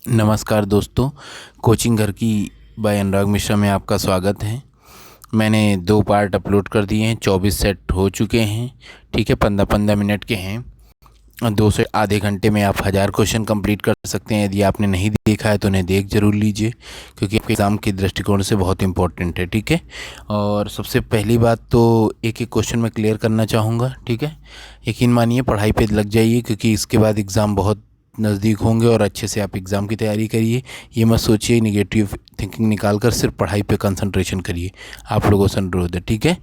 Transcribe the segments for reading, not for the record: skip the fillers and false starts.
नमस्कार दोस्तों, कोचिंग घर की बाय अनुराग मिश्रा में आपका स्वागत है। मैंने 2 पार्ट अपलोड कर दिए हैं, 24 सेट हो चुके हैं। ठीक है, 15-15 मिनट के हैं। 2 से आधे घंटे में आप 1000 क्वेश्चन कंप्लीट कर सकते हैं। यदि आपने नहीं देखा है तो उन्हें देख ज़रूर लीजिए, क्योंकि आपके एग्ज़ाम के दृष्टिकोण से बहुत इंपॉर्टेंट है। ठीक है, और सबसे पहली बात तो एक एक क्वेश्चन मैं क्लियर करना चाहूँगा। ठीक है, यकीन मानिए पढ़ाई पे लग जाइए, क्योंकि इसके बाद एग्ज़ाम बहुत नज़दीक होंगे और अच्छे से आप एग्ज़ाम की तैयारी करिए। ये मत सोचिए निगेटिव थिंकिंग निकाल कर सिर्फ पढ़ाई पे कंसंट्रेशन करिए। आप लोगों से अनुरोध है, ठीक है,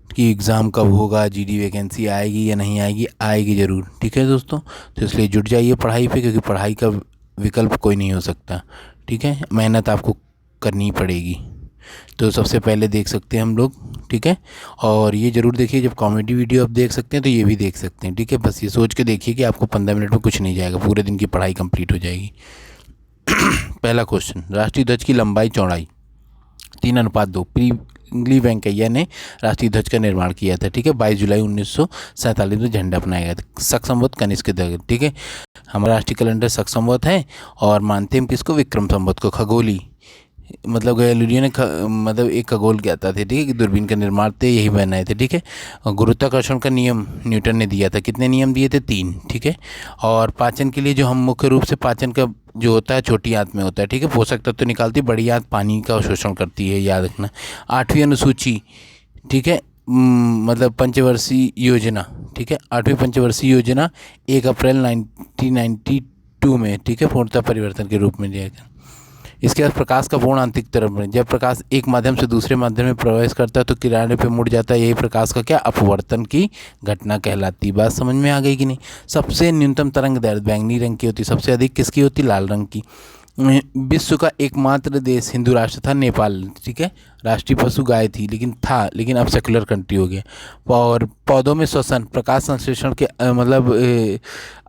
कि एग्ज़ाम कब होगा, जीडी वैकेंसी आएगी या नहीं आएगी, आएगी ज़रूर। ठीक है दोस्तों, तो इसलिए जुट जाइए पढ़ाई पे, क्योंकि पढ़ाई का विकल्प कोई नहीं हो सकता। ठीक है, मेहनत आपको करनी पड़ेगी। तो सबसे पहले देख सकते हैं हम लोग। ठीक है, और ये ज़रूर देखिए, जब कॉमेडी वीडियो आप देख सकते हैं तो ये भी देख सकते हैं। ठीक है, बस ये सोच के देखिए कि आपको 15 मिनट में कुछ नहीं जाएगा, पूरे दिन की पढ़ाई कंप्लीट हो जाएगी। पहला क्वेश्चन, राष्ट्रीय ध्वज की लंबाई चौड़ाई 3:2। प्रिंगली वेंकैया ने राष्ट्रीय ध्वज का निर्माण किया था। ठीक है, 22 जुलाई 1947 में झंडा अपनाया गया था। शक संवत कनिष्क दशक। ठीक है, हमारा राष्ट्रीय कैलेंडर शक संवत है और मानते हम किसको, विक्रम संवत को। खगोली मतलब गैलीलियो ने मतलब एक खगोल ज्ञाता थे। ठीक है, कि दूरबीन का निर्माण थे, यही बनाए थे। ठीक है, और गुरुत्वाकर्षण का नियम न्यूटन ने दिया था। कितने नियम दिए थे? 3। ठीक है, और पाचन के लिए जो हम मुख्य रूप से पाचन का जो होता है छोटी आंत में होता है। ठीक है, पोषक तत्व तो निकालती, बड़ी आंत पानी का शोषण करती है, याद रखना। 8वीं अनुसूची, ठीक है, मतलब पंचवर्षीय योजना। ठीक है, 8वीं पंचवर्षीय योजना 1 अप्रैल 1992 में, ठीक है, पूर्णतः परिवर्तन के रूप में दिया गया। इसके बाद प्रकाश का पूर्ण आंतरिक तरंग, जब प्रकाश एक माध्यम से दूसरे माध्यम में प्रवेश करता है तो किनारे पे मुड़ जाता है। यही प्रकाश का क्या, अपवर्तन की घटना कहलाती। बात समझ में आ गई कि नहीं? सबसे न्यूनतम तरंग दैर्घ्य बैंगनी रंग की होती, सबसे अधिक किसकी होती? लाल रंग की। विश्व का एकमात्र देश हिंदू राष्ट्र था नेपाल। ठीक है, राष्ट्रीय पशु गाय थी, लेकिन अब सेकुलर कंट्री हो गया। और पौधों में श्वसन प्रकाश संश्लेषण के मतलब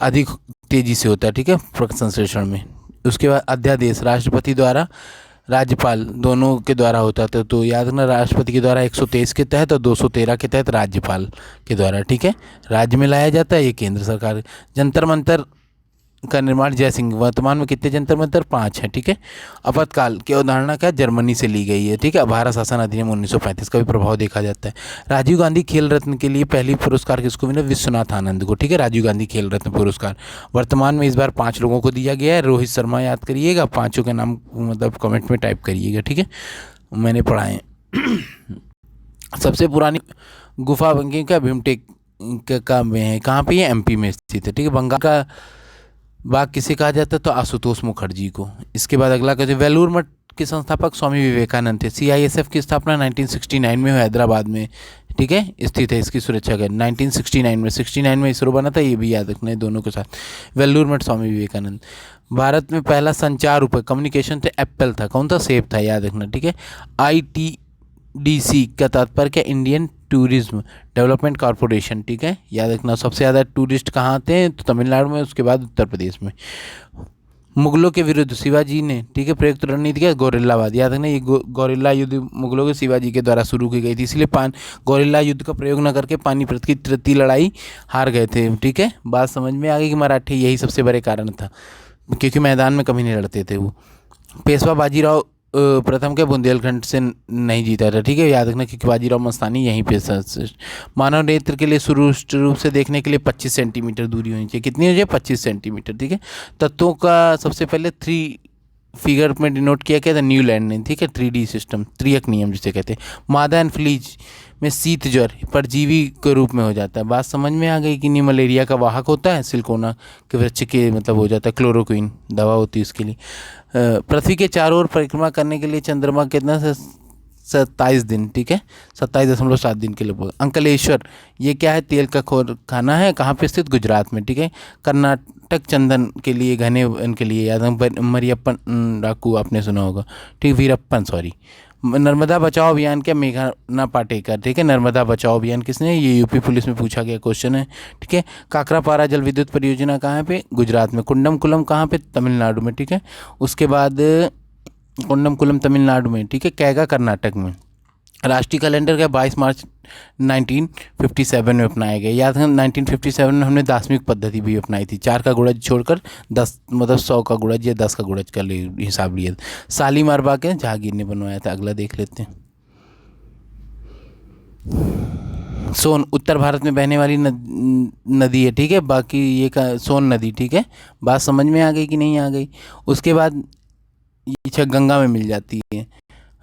अधिक तेजी से होता है। ठीक है, प्रकाश संश्लेषण में। उसके बाद अध्यादेश राष्ट्रपति द्वारा राज्यपाल दोनों के द्वारा होता था। तो याद रखना, राष्ट्रपति के द्वारा 123 के तहत और 213 के तहत राज्यपाल के द्वारा। ठीक है, राज्य में लाया जाता है, ये केंद्र सरकार। जंतर मंतर का निर्माण जयसिंह। वर्तमान में कितने जंतर मंतर? 5 हैं। ठीक है, आपातकाल की अवधारणा क्या, जर्मनी से ली गई है। ठीक है, भारत शासन अधिनियम 1935 का भी प्रभाव देखा जाता है। राजीव गांधी खेल रत्न के लिए पहली पुरस्कार किसको मिला? विश्वनाथ आनंद को। ठीक है, राजीव गांधी खेल रत्न पुरस्कार वर्तमान में इस बार 5 लोगों को दिया गया है। रोहित शर्मा याद करिएगा, 5 के नाम मतलब कमेंट में टाइप करिएगा। ठीक है, मैंने पढ़ा है। सबसे पुरानी गुफा बंकिंग का भीमटेक में है। कहाँ पे? ये एमपी में स्थित है। ठीक है, बंगाल का बाग किसे कहा जाता है? तो आशुतोष मुखर्जी को। इसके बाद अगला कहते हैं, वेलूर मठ के संस्थापक स्वामी विवेकानंद थे। सीआईएसएफ की स्थापना 1969 में हैदराबाद में, ठीक है, स्थित है। इसकी सुरक्षा कर 1969 में, 69 में इसरो बना था, ये भी याद रखना है दोनों के साथ। वेलूर मठ स्वामी विवेकानंद। भारत में पहला संचार उपकरण कम्युनिकेशन थे, एप्पल था। कौन था? सेब था, याद रखना। ठीक है, ITDC का तात्पर्य क्या? Indian tourism development corporation. ठीक है, याद रखना। सबसे ज़्यादा टूरिस्ट कहाँ आते हैं? तो तमिलनाडु में, उसके बाद उत्तर प्रदेश में। मुगलों के विरुद्ध शिवाजी ने, ठीक है, प्रयुक्त रणनीति क्या? गोरिल्लावाद। याद रखना, ये गोरिल्ला युद्ध मुगलों के शिवाजी के द्वारा शुरू की गई थी, इसलिए गोरिल्ला युद्ध का प्रयोग न करके पानीपत की तृतीय लड़ाई हार गए थे। ठीक है, बात समझ में आ गई कि मराठी यही सबसे बड़े कारण था, क्योंकि मैदान में कभी नहीं लड़ते थे वो। पेशवा बाजीराव प्रथम के बुंदेलखंड से नहीं जीता था। ठीक है, याद रखना, क्योंकि बाजीराव मस्तानी यहीं पे। मानव नेत्र के लिए सुरुष्ट रूप से देखने के लिए 25 सेंटीमीटर दूरी होनी चाहिए। कितनी हो जाए? 25 सेंटीमीटर। ठीक है, तत्वों का सबसे पहले 3 फिगर में डिनोट किया गया था न्यूलैंड ने। ठीक है, 3D सिस्टम, त्रियक नियम जिसे कहते हैं। मादा एंड फ्लीज में शीत ज्वर परजीवी के रूप में हो जाता है। बात समझ में आ गई कि नहीं? मलेरिया का वाहक होता है, सिलिकोना के वृक्ष के मतलब हो जाता है। क्लोरोक्विन दवा होती है उसके लिए। पृथ्वी के चारों ओर परिक्रमा करने के लिए चंद्रमा कितना से 27 दिन। ठीक है, 27.7 दिन के लगभग। अंकलेश्वर ये क्या है? तेल का खाना है। कहाँ पे स्थित? गुजरात में। ठीक है, कर्नाटक चंदन के लिए, घने इनके लिए, याद मरियप्पन डाकू आपने सुना होगा। ठीक, वीरप्पन सॉरी। नर्मदा बचाओ अभियान क्या? मेघना पाटेकर। ठीक है, नर्मदा बचाओ अभियान किसने? ये यूपी पुलिस में पूछा गया क्वेश्चन है। ठीक है, काकरापारा जल विद्युत परियोजना कहाँ पे? गुजरात में। कुंडमकुलम कहाँ पे? तमिलनाडु में। ठीक है, उसके बाद कुंडमकुलम तमिलनाडु में। ठीक है, कैगा कर्नाटक में। राष्ट्रीय कैलेंडर का 22 मार्च 1957 में अपनाया गया। याद है 1957 में हमने दार्शनिक पद्धति भी अपनाई थी, 4 का गुणज छोड़कर 10 मतलब 100 का गुणज या 10 का गुणज का हिसाब लिया। शालीमार बाग है जहांगीर ने बनवाया था। अगला देख लेते हैं। सोन उत्तर भारत में बहने वाली नदी है, ठीक है। बाकी ये का सोन नदी, ठीक है। बात समझ में आ गई कि नहीं आ गई। उसके बाद ये गंगा में मिल जाती है।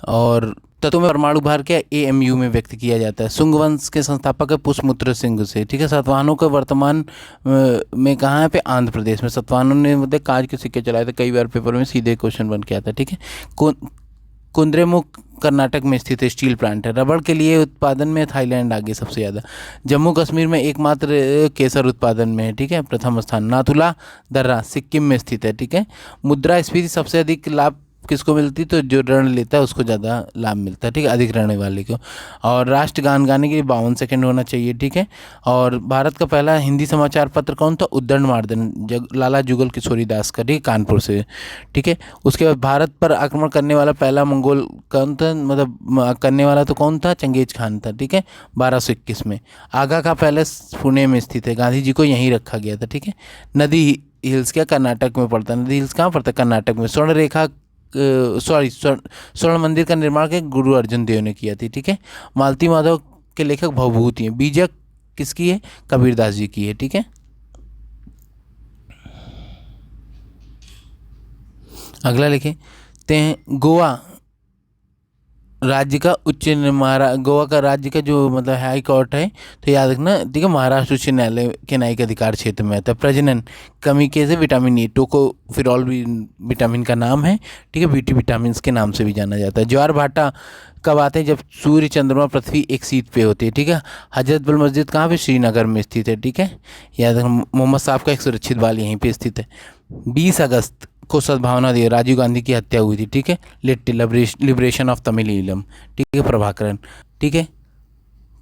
और तत्व में परमाणु भार क्या AMU में व्यक्त किया जाता है। शुंग वंश के संस्थापक है पुष्यमुत्र सिंह से, ठीक है। सातवाहनों का वर्तमान में कहाँ है पे आंध्र प्रदेश में। सातवाहनों ने मतलब कांच के सिक्के चलाए थे, कई बार पेपर में सीधे क्वेश्चन बन के आता है, ठीक है। कुद्रेमुख कर्नाटक में स्थित स्टील प्लांट है। रबड़ के लिए उत्पादन में थाईलैंड आगे सबसे ज़्यादा। जम्मू कश्मीर में एकमात्र केसर उत्पादन में है, ठीक है, प्रथम स्थान। नाथुला दर्रा सिक्किम में स्थित है, ठीक है। मुद्रास्फीति सबसे अधिक लाभ किसको मिलती, तो जो ऋण लेता है उसको ज़्यादा लाभ मिलता है, ठीक है, अधिक ऋण वाले को। और राष्ट्रगान गाने के लिए 52 सेकंड होना चाहिए, ठीक है। और भारत का पहला हिंदी समाचार पत्र कौन था, उद्दंड मार्दन लाला जुगल किशोरी दास का, ठीक है, कानपुर से, ठीक है। उसके बाद भारत पर आक्रमण करने वाला पहला मंगोल कौन था, मतलब करने वाला तो कौन था, चंगेज खान था, ठीक है, 1221 में। आगा का पैलेस पुणे में स्थित है, गांधी जी को यहीं रखा गया था, ठीक है। नदी हिल्स क्या कर्नाटक में पड़ता है, नदी हिल्स कहाँ पड़ता है, कर्नाटक में। स्वर्ण रेखा स्वर्ण मंदिर का निर्माण के गुरु अर्जुन देव ने किया थी, ठीक है। मालती माधव के लेखक भवभूति हैं। बीजक किसकी है, कबीरदास जी की है, ठीक है। अगला लिखते हैं। गोवा राज्य का गोवा का राज्य का जो मतलब हाई कोर्ट है, तो याद रखना, ठीक है, महाराष्ट्र उच्च न्यायालय के न्यायिक अधिकार क्षेत्र में आता है। प्रजनन कमी के से विटामिन E टोकोफिरॉल भी विटामिन का नाम है, ठीक है, बीटी विटामिन के नाम से भी जाना जाता है। ज्वार भाटा कब आते हैं, जब सूर्य चंद्रमा पृथ्वी एक सीट पे होती है, ठीक है। हजरत बल मस्जिद कहाँ पे, श्रीनगर में स्थित है, ठीक है। याद रखना मोहम्मद साहब का एक सुरक्षित बाल यहीं पे स्थित है। 20 अगस्त को सद्भावना दिवस, राजीव गांधी की हत्या हुई थी, ठीक है। लिबरेशन ऑफ तमिल, ठीक है, प्रभाकरन, ठीक है,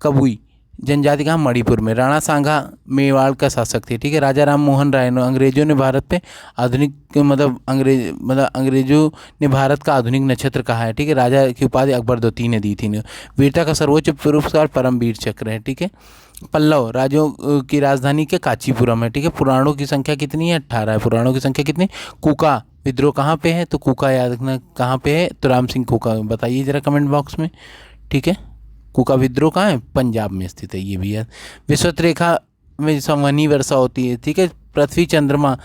कब हुई। जनजाति कहाँ, मणिपुर में। राणा सांगा मेवाड़ का शासक थे, ठीक है। राजा राम मोहन राय ने अंग्रेजों ने भारत पे आधुनिक अंग्रेजों ने भारत का आधुनिक नक्षत्र कहा है, ठीक है। राजा की उपाधि अकबर द्वितीय ने दी थी। वीरता का सर्वोच्च पुरस्कार परमवीर चक्र है, ठीक है। पल्लव राज्यों की राजधानी के कांचीपुरम है, ठीक है। पुराणों की संख्या कितनी है, 18 है। पुराणों की संख्या कितनी। कुका विद्रोह कहाँ पे है, तो कुका याद रखना कहाँ पे है, तो राम सिंह कुका, बताइए जरा कमेंट बॉक्स में, ठीक है। कुका विद्रोह कहाँ है, पंजाब में स्थित है, ये भी है। विषुवत रेखा में संवहनी वर्षा होती है, ठीक है। पृथ्वी चंद्रमा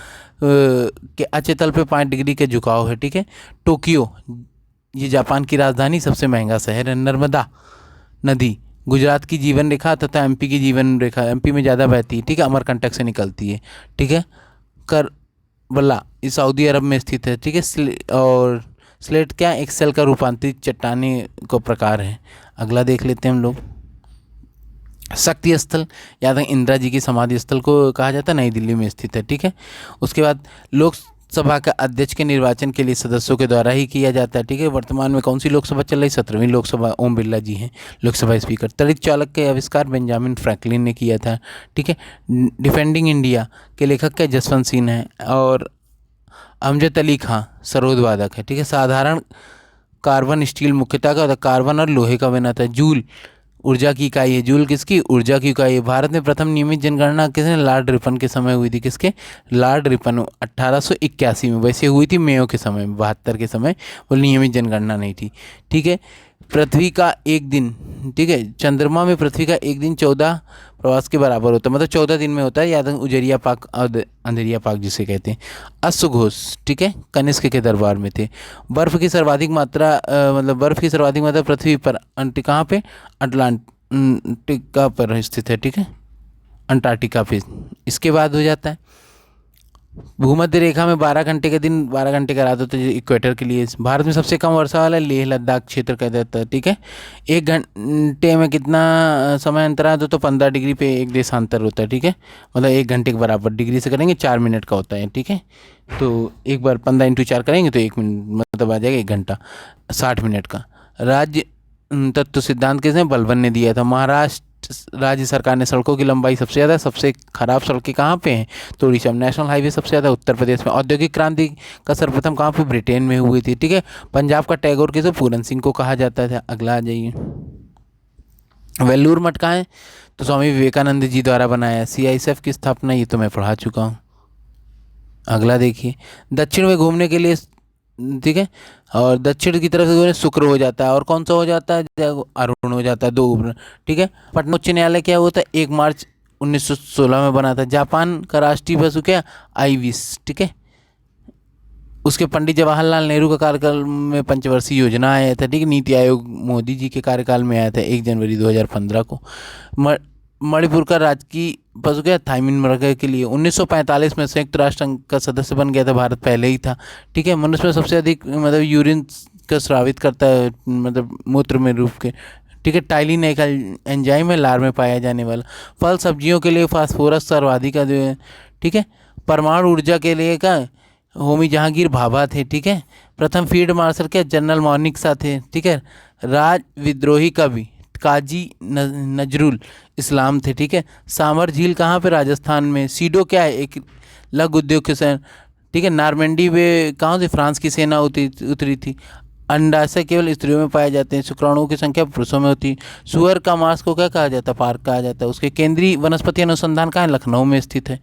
के अच्छे तल पे 5 डिग्री के झुकाव है, ठीक है। टोक्यो ये जापान की राजधानी, सबसे महंगा शहर है। नर्मदा नदी गुजरात की जीवन रेखा तथा MP की जीवन रेखा, MP में ज़्यादा बहती है, ठीक है, अमरकंटक से निकलती है, ठीक है। करबला ये सऊदी अरब में स्थित है, ठीक है। और स्लेट क्या, एक्सेल का रूपांतरित चट्टानी को प्रकार है। अगला देख लेते हैं हम लोग। शक्ति स्थल याद है, इंदिरा जी की समाधि स्थल को कहा जाता है, नई दिल्ली में स्थित है, ठीक है। उसके बाद लोकसभा का अध्यक्ष के निर्वाचन के लिए सदस्यों के द्वारा ही किया जाता है, ठीक है। वर्तमान में कौन सी लोकसभा चल रही, 17वीं लोकसभा। ओम बिरला जी हैं लोकसभा स्पीकर। तड़ित चालक के आविष्कार बेंजामिन फ्रैंकलिन ने किया था, ठीक है। डिफेंडिंग इंडिया के लेखक क्या, जसवंत सिंह हैं। और अमजद अली खां सरोद वादक है, ठीक है। साधारण कार्बन स्टील मुख्यतः का कार्बन और लोहे का बना था। जूल ऊर्जा की इकाई है, जूल किसकी, ऊर्जा की इकाई है। भारत में प्रथम नियमित जनगणना किसने, लॉर्ड रिपन के समय हुई थी, किसके, लॉर्ड रिपन 1881 में। वैसे हुई थी मेयो के समय, 72 के समय, वो नियमित जनगणना नहीं थी, ठीक है। पृथ्वी का एक दिन, ठीक है, चंद्रमा में पृथ्वी का एक दिन 14 प्रवास के बराबर होता है, मतलब 14 दिन में होता है। याद उजरिया पाक और अंधेरिया पाक जिसे कहते हैं। अश्वघोष, ठीक है, कनिष्क के दरबार में थे। बर्फ़ की सर्वाधिक मात्रा मतलब बर्फ़ की सर्वाधिक मात्रा पृथ्वी पर कहाँ पे, अटलांटिका पर स्थित है, ठीक है, अंटार्कटिका पे। इसके बाद हो जाता है भूमध्य रेखा में 12 घंटे के दिन 12 घंटे का रात होता है, इक्वेटर के लिए। भारत में सबसे कम वर्षा वाला लेह लद्दाख क्षेत्र कहा जाता है, ठीक है। 1 घंटे में कितना समय अंतराल होता है, तो 15 डिग्री पे एक देशांतर होता है, ठीक है। मतलब 1 घंटे के बराबर डिग्री से करेंगे 4 मिनट का होता है, ठीक है। तो एक बार 15 × 4 करेंगे तो 1 मिनट मतलब आ जाएगा 1 घंटा 60 मिनट का। राज्य तत्व सिद्धांत किसने, बलबन ने दिया था। महाराष्ट्र राज्य सरकार ने सड़कों की लंबाई सबसे ज़्यादा, सबसे खराब सड़कें कहाँ पे हैं, तो उड़ीसा में। नेशनल हाईवे सबसे ज़्यादा उत्तर प्रदेश में। औद्योगिक क्रांति का सर्वप्रथम कहाँ पे, ब्रिटेन में हुई थी, ठीक है। पंजाब का टैगोर किसे, पूरन सिंह को कहा जाता था। अगला आ जाइए। वेल्लूर मठ कहाँ है? तो स्वामी विवेकानंद जी द्वारा बनाया। CISF की स्थापना, ये तो मैं पढ़ा चुका हूँ। अगला देखिए, दक्षिण में घूमने के लिए, ठीक है, और दक्षिण की तरफ से शुक्र हो जाता है, और कौन सा हो जाता है? अरुण हो जाता है, दो उभर, ठीक है। पटना उच्च न्यायालय क्या हुआ था? 1 मार्च 1916 में बना था। जापान का राष्ट्रीय पशु क्या? आइविस, ठीक है। उसके पंडित जवाहरलाल नेहरू का कार्यकाल में पंचवर्षीय योजना आया था, ठीक है। नीति आयोग मोदी जी के कार्यकाल में आया था 1 जनवरी 2015 को। मणिपुर का राजकीय पशु क्या? थाईमीन मृग के लिए 1945 में संयुक्त राष्ट्र संघ का सदस्य बन गया था भारत, पहले ही था, ठीक है। मनुष्य में सबसे अधिक मतलब यूरिन का स्रावित करता है, मतलब मूत्र में रूप के, ठीक है। टाइलिन एक एंजाइम है लार में पाया जाने वाला। फल सब्जियों के लिए फास्फोरस सर्वाधिक जो है, ठीक है। परमाणु ऊर्जा के लिए का होमी जहांगीर भाभा थे, ठीक है। प्रथम फील्ड मार्शल क्या? जनरल मानिक शाह थे, ठीक है। राज विद्रोही कवि काजी नजरुल इस्लाम थे, ठीक है। सामर झील कहाँ पे? राजस्थान में। सीडो क्या है? एक लघु उद्योग के सेना, ठीक है। नारमेंडी वे कहाँ से? फ्रांस की सेना उतरी थी। अंडाशय केवल स्त्रियों में पाए जाते हैं, शुक्राणुओं की संख्या पुरुषों में होती है। सुअर का मांस को क्या कहा जाता है? पार्क कहा जाता है। उसके केंद्रीय वनस्पति अनुसंधान कहाँ है? लखनऊ में स्थित है।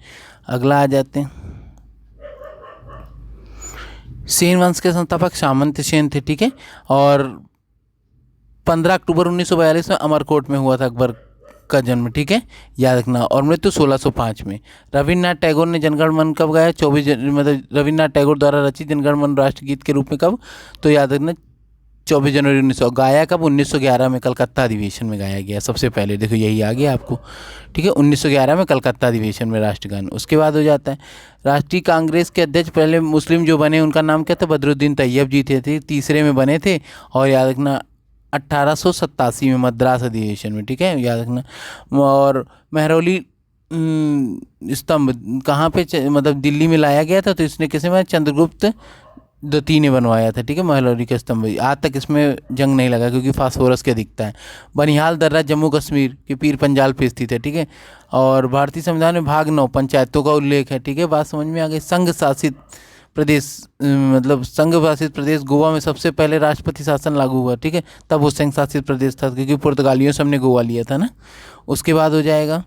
अगला आ जाते हैं, सेन वंश के संस्थापक सामंत सेन थे, ठीक है। और 15 अक्टूबर 1942 में अमरकोट में हुआ था अकबर का जन्म, ठीक है, याद रखना। और मृत्यु 1605 में। रविन्द्रनाथ टैगोर ने जनगण मन कब गाया? 24 मतलब रविन्द्रनाथ टैगोर द्वारा रचित जनगण मन राष्ट्रगीत के रूप में कब? तो याद रखना 24 जनवरी 1900। गाया कब? 1911 में कलकत्ता अधिवेशन में गाया गया सबसे पहले। देखो यही आ गया आपको, ठीक है। 1911 में कलकत्ता अधिवेशन में राष्ट्रगान। उसके बाद हो जाता है राष्ट्रीय कांग्रेस के अध्यक्ष, पहले मुस्लिम जो बने उनका नाम क्या था? बदरुद्दीन तैयब जी थे, तीसरे में बने थे। और याद रखना 1887 में मद्रास अधिवेशन में, ठीक है, याद रखना। और मेहरौली स्तंभ कहाँ पे मतलब दिल्ली में लाया गया था, तो इसने किसे में? चंद्रगुप्त द्वितीय ने बनवाया था, ठीक है। मेहरौली का स्तंभ आज तक इसमें जंग नहीं लगा क्योंकि फास्फोरस की अधिकता है। बनिहाल दर्रा जम्मू कश्मीर के पीर पंजाल पे स्थित है, ठीक है। और भारतीय संविधान में भाग 9 पंचायतों का उल्लेख है, ठीक है। बात समझ में आ गई। संघ शासित प्रदेश मतलब संघ शासित प्रदेश गोवा में सबसे पहले राष्ट्रपति शासन लागू हुआ, ठीक है। तब वो संघ शासित प्रदेश था क्योंकि पुर्तगालियों से हमने गोवा लिया था ना। उसके बाद हो जाएगा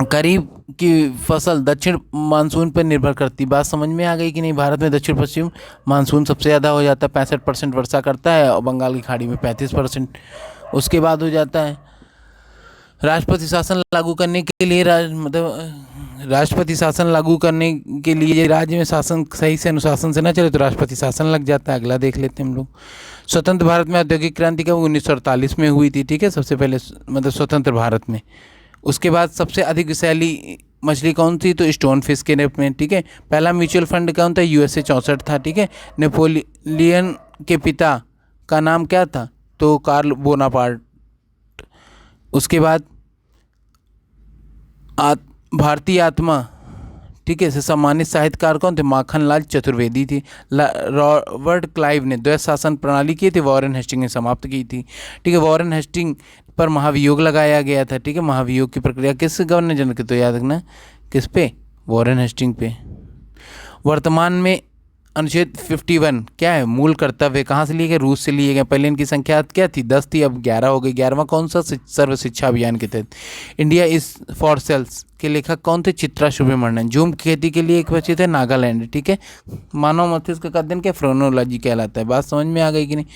खरीफ की फसल दक्षिण मानसून पर निर्भर करती। बात समझ में आ गई कि नहीं? भारत में दक्षिण पश्चिम मानसून सबसे ज़्यादा हो जाता है, 65% वर्षा करता है, और बंगाल की खाड़ी में 35%। उसके बाद हो जाता है राष्ट्रपति शासन लागू करने के लिए मतलब राष्ट्रपति शासन लागू करने के लिए राज्य में शासन सही से अनुशासन से ना चले तो राष्ट्रपति शासन लग जाता है। अगला देख लेते हैं हम लोग। स्वतंत्र भारत में औद्योगिक क्रांति कब? 1948 में हुई थी, ठीक है, सबसे पहले मतलब स्वतंत्र भारत में। उसके बाद सबसे अधिक विषैली मछली कौन सी? तो स्टोन फिश के रूप में, ठीक है। पहला म्यूचुअल फंड कौन था? USA 64 था, ठीक है। नेपोलियन के पिता का नाम क्या था? तो कार्ल बोनापार्ट। उसके बाद भारतीय आत्मा, ठीक है, से सम्मानित साहित्यकार कौन थे? माखनलाल चतुर्वेदी थी। रॉबर्ट क्लाइव ने द्वैत शासन प्रणाली की थी, वॉरेन हेस्टिंग ने समाप्त की थी, ठीक है। वॉरेन हेस्टिंग पर महाभियोग लगाया गया था, ठीक है। महाभियोग की प्रक्रिया किस गवर्नर जनरल की? तो याद रखना किस पे? वॉरेन हेस्टिंग पे। वर्तमान में अनुच्छेद 51 क्या है? मूल कर्तव्य कहाँ से लिए गए? रूस से लिए गए। पहले इनकी संख्या क्या थी? 10 थी, अब 11 हो गई। 11वां कौन सा? सर्व शिक्षा अभियान के तहत। इंडिया इज फॉर सेल्स के लेखक कौन थे? चित्रा सुब्रमण्यन। जूम की खेती के लिए एक बचे थे नागालैंड, ठीक है। मानव मस्तिष्क का अध्ययन क्या? फ्रोनोलॉजी कहलाता है। बात समझ में आ गई कि नहीं?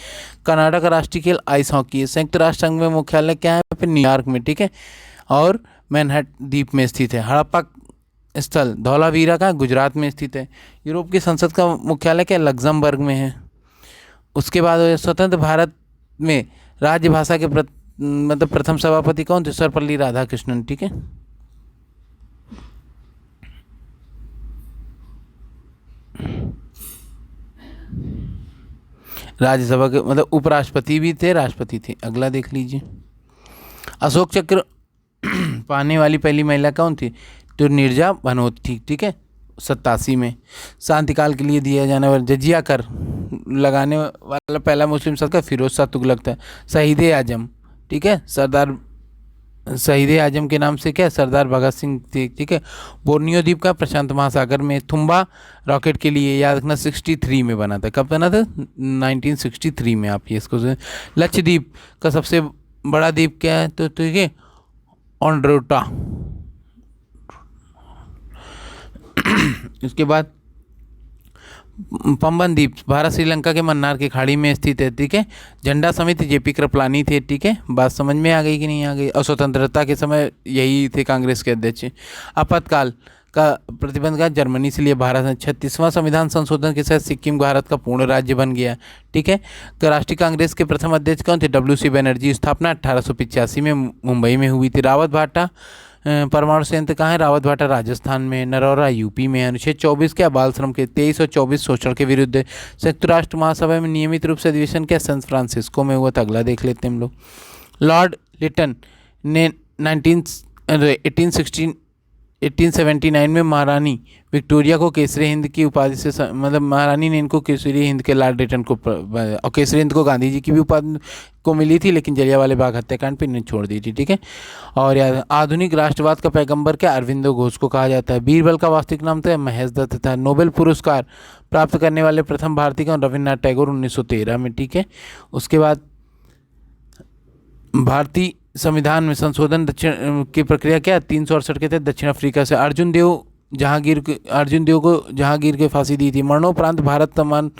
कनाडा का राष्ट्रीय खेल आइस हॉकी है। संयुक्त राष्ट्र संघ में मुख्यालय क्या है? फिर न्यूयॉर्क में, ठीक है, और मैनहट्टन द्वीप में स्थित है। हड़प्पा स्थल धौलावीरा का गुजरात में स्थित है। यूरोप की संसद का मुख्यालय क्या? लग्जमबर्ग में है। उसके बाद स्वतंत्र भारत में राज्य भाषा के मतलब प्रथम सभापति कौन थे? सर्वपल्ली राधाकृष्णन, ठीक है। राज्यसभा के मतलब उपराष्ट्रपति भी थे, राष्ट्रपति थे। अगला देख लीजिए। अशोक चक्र पाने वाली पहली महिला कौन थी? तो नीरजा भनोत थी, ठीक है, 87 में। शांतिकाल के लिए दिया जाने वाला जजिया कर लगाने वाला पहला मुस्लिम सरकार फिरोज शाह तुगलक था। शहीद आजम, ठीक है, सरदार शहीद आजम के नाम से क्या? सरदार भगत सिंह थे, ठीक है। बोर्नियो द्वीप का प्रशांत महासागर में। तुम्बा रॉकेट के लिए याद रखना 63 में बना था। कब बना था? 1963 में। आप ये इसको लक्षद्वीप का सबसे बड़ा द्वीप क्या है? तो ठीक है, ऑन्ड्रोटा। उसके बाद पंबन द्वीप भारत श्रीलंका के मन्नार की खाड़ी में स्थित है। ठीक है, झंडा समिति जेपी कृपलानी थे। ठीक है, बात समझ में आ गई कि नहीं आ गई? और स्वतंत्रता के समय यही थे कांग्रेस के अध्यक्ष। आपातकाल का प्रतिबंध का जर्मनी से लिए भारत ने 36वां संविधान संशोधन के साथ सिक्किम भारत का पूर्ण राज्य बन गया। ठीक है, राष्ट्रीय कांग्रेस के प्रथम अध्यक्ष कौन थे? WC बनर्जी। स्थापना 1885 में मुंबई में हुई थी। रावत भाटा परमाणु संयंत्र कहाँ है? रावत भाटा राजस्थान में। नरौरा यूपी में। अनुच्छेद 24 क्या? बाल श्रम के। 23 और 24 शोषण के विरुद्ध। संयुक्त राष्ट्र महासभा में नियमित रूप से अधिवेशन क्या? सैन फ्रांसिस्को में हुआ था। अगला देख लेते हैं हम लोग। लॉर्ड लिटन ने 1879 में महारानी विक्टोरिया को केसरी हिंद की उपाधि से मतलब महारानी ने इनको केसरी हिंद के लॉर्ड लिटन को और केसरी हिंद को गांधी जी की भी उपाधि को मिली थी, लेकिन जलियांवाला बाग हत्याकांड पर इन्हें छोड़ दी थी। ठीक है, और यार आधुनिक राष्ट्रवाद का पैगंबर क्या? अरविंदो घोष को कहा जाता है। बीरबल का वास्तविक नाम था महेश दत्त था। नोबेल पुरस्कार प्राप्त करने वाले प्रथम भारतीय कौन? रविन्द्रनाथ टैगोर 1913 में। ठीक है, उसके बाद भारतीय संविधान में संशोधन दक्षिण की प्रक्रिया क्या? 368 के तहत दक्षिण अफ्रीका से अर्जुन देव को जहांगीर के फांसी दी थी। मरणोपरांत भारत सम्मान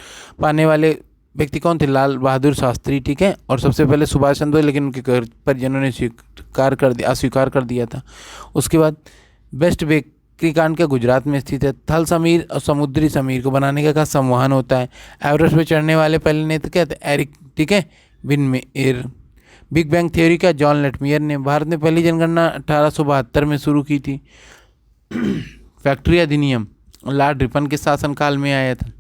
पाने वाले व्यक्ति कौन थे? लाल बहादुर शास्त्री। ठीक है, और सबसे पहले सुभाष चंद्र बोस, लेकिन उनके परिजनों ने अस्वीकार कर दिया था। उसके बाद बेस्ट बेकरी कांड क्या? गुजरात में स्थित है। थल समीर और समुद्री समीर को बनाने का संवहन होता है। एवरेस्ट पर चढ़ने वाले पहले नेता क्या थे? एरिक। ठीक है, विनमेयर। बिग बैंग थ्योरी का? जॉन लेटमियर ने। भारत में पहली जनगणना 1872 में शुरू की थी। फैक्ट्री अधिनियम लॉर्ड रिपन के शासनकाल में आया था।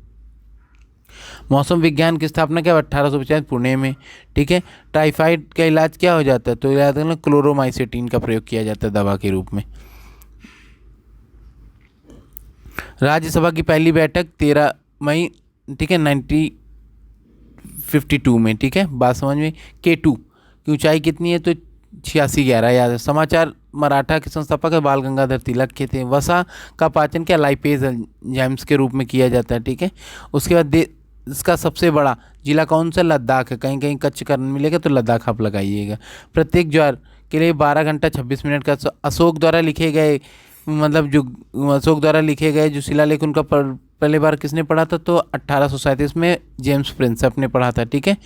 मौसम विज्ञान की स्थापना क्या? 1850 पुणे में। ठीक है, टाइफाइड का इलाज क्या हो जाता है? तो याद रखना क्लोरोमाइसिटिन का प्रयोग किया जाता है दवा के रूप में। राज्यसभा की पहली बैठक 13 मई, ठीक है, 1952 में। ठीक है, बात समझ में? K2 की ऊंचाई कितनी है? तो 8611 याद है। समाचार मराठा के संस्थापक है बाल गंगाधर तिलक के थे। वसा का पाचन क्या? लाइपेज एंजाइम्स के रूप में किया जाता है। ठीक है, उसके बाद इसका सबसे बड़ा जिला कौन सा? लद्दाख है। कहीं कहीं कच्छ कर्ण मिलेगा तो लद्दाख आप लगाइएगा। प्रत्येक ज्वार के लिए 12 घंटा 26 मिनट का अशोक द्वारा लिखे गए जो शिलालेख उनका पहले बार किसने पढ़ा था? तो 1837 में जेम्स प्रिंसेप ने पढ़ा था। ठीक है,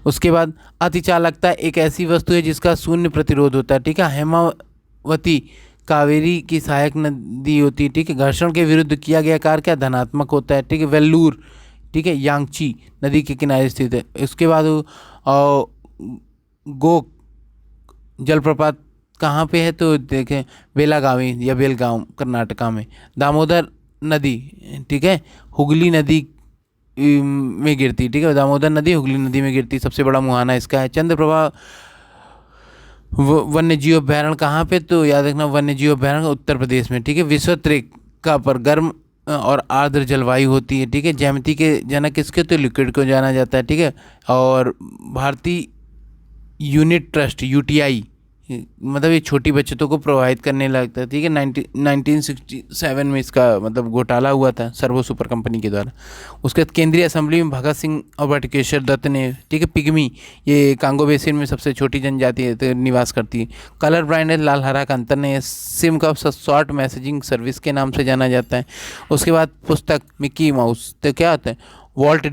उसके बाद अतिचालकता एक ऐसी वस्तु है जिसका शून्य प्रतिरोध होता है। ठीक है, हेमावती कावेरी की सहायक नदी होती है। ठीक है, घर्षण के विरुद्ध किया गया कार्य क्या? धनात्मक होता है। ठीक है, वेल्लूर, ठीक है, यांगची नदी के किनारे स्थित है। उसके बाद गोक जलप्रपात कहाँ पे है? तो देखें बेलागावी या बेलगांव कर्नाटका में। दामोदर नदी, ठीक है, हुगली नदी में गिरती। ठीक है, दामोदर नदी हुगली नदी में गिरती। सबसे बड़ा मुहाना इसका है। चंद्रप्रभा वन्य जीव अभ्यारण्य कहाँ पे? तो याद रखना वन्य जीव अभ्यारण्य उत्तर प्रदेश में। ठीक है, विश्वत्रेखा पर गर्म और आर्द्र जलवायु होती है। ठीक है, ज्यामिति के जनक किसके? तो लिक्विड को जाना जाता है। ठीक है, और भारतीय यूनिट ट्रस्ट UTI मतलब ये छोटी बचतों को प्रभावित करने लगता है। ठीक है, 1967 में इसका मतलब घोटाला हुआ था सर्वो सुपर कंपनी के द्वारा। उसके बाद केंद्रीय असेंबली में भगत सिंह और बटुकेश्वर दत्त ने, ठीक है, पिग्मी ये कांगो बेसिन में सबसे छोटी जनजाति है तो निवास करती है। कलर ब्लाइंडनेस लाल हरा का अंतर नहीं है। सिम का शॉर्ट मैसेजिंग सर्विस के नाम से जाना जाता है। उसके बाद पुस्तक मिक्की माउस तो क्या होता है? वॉल्ट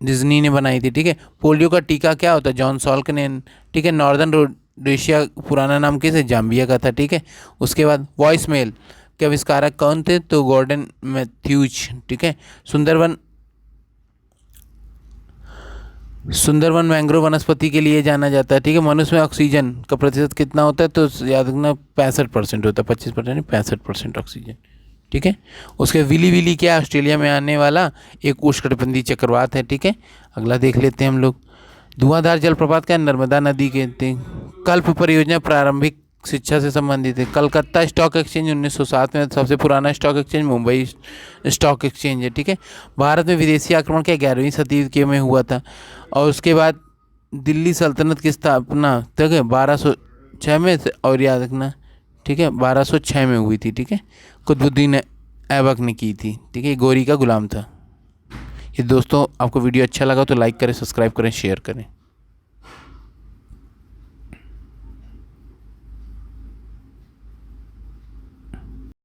डिज्नी ने बनाई थी। ठीक है, पोलियो का टीका क्या होता है? जॉन सॉल्क ने। ठीक है, नॉर्दर्न रोडेशिया पुराना नाम किसे? जाम्बिया का था। ठीक है, उसके बाद वॉइस मेल के आविष्कारक कौन थे? तो गॉर्डन मैथ्यूज। ठीक है, सुंदरवन मैंग्रोव वनस्पति के लिए जाना जाता है। ठीक है, मनुष्य में ऑक्सीजन का प्रतिशत कितना होता है? तो याद रखना 65% होता है, 25% नहीं 65% ऑक्सीजन। ठीक है, उसके विली क्या? ऑस्ट्रेलिया में आने वाला एक उष्णकटिबंधीय चक्रवात है। ठीक है, अगला देख लेते हैं हम लोग। धुआंधार जलप्रपात क्या? नर्मदा नदी के थे। कल्प परियोजना प्रारंभिक शिक्षा से संबंधित है। कलकत्ता स्टॉक एक्सचेंज 1907 में। सबसे पुराना stock exchange Mumbai stock exchange है। ठीक है, भारत में विदेशी आक्रमण क्या? 11वीं शताब्दी में हुआ था। और उसके बाद दिल्ली सल्तनत की स्थापना तक 1206 में, और याद रखना, ठीक है, 1206 में हुई थी। ठीक है, कुतुबुद्दीन ऐबक ने की थी। ठीक है, गोरी का गुलाम था। ये दोस्तों आपको वीडियो अच्छा लगा तो लाइक करें, सब्सक्राइब करें, शेयर करें।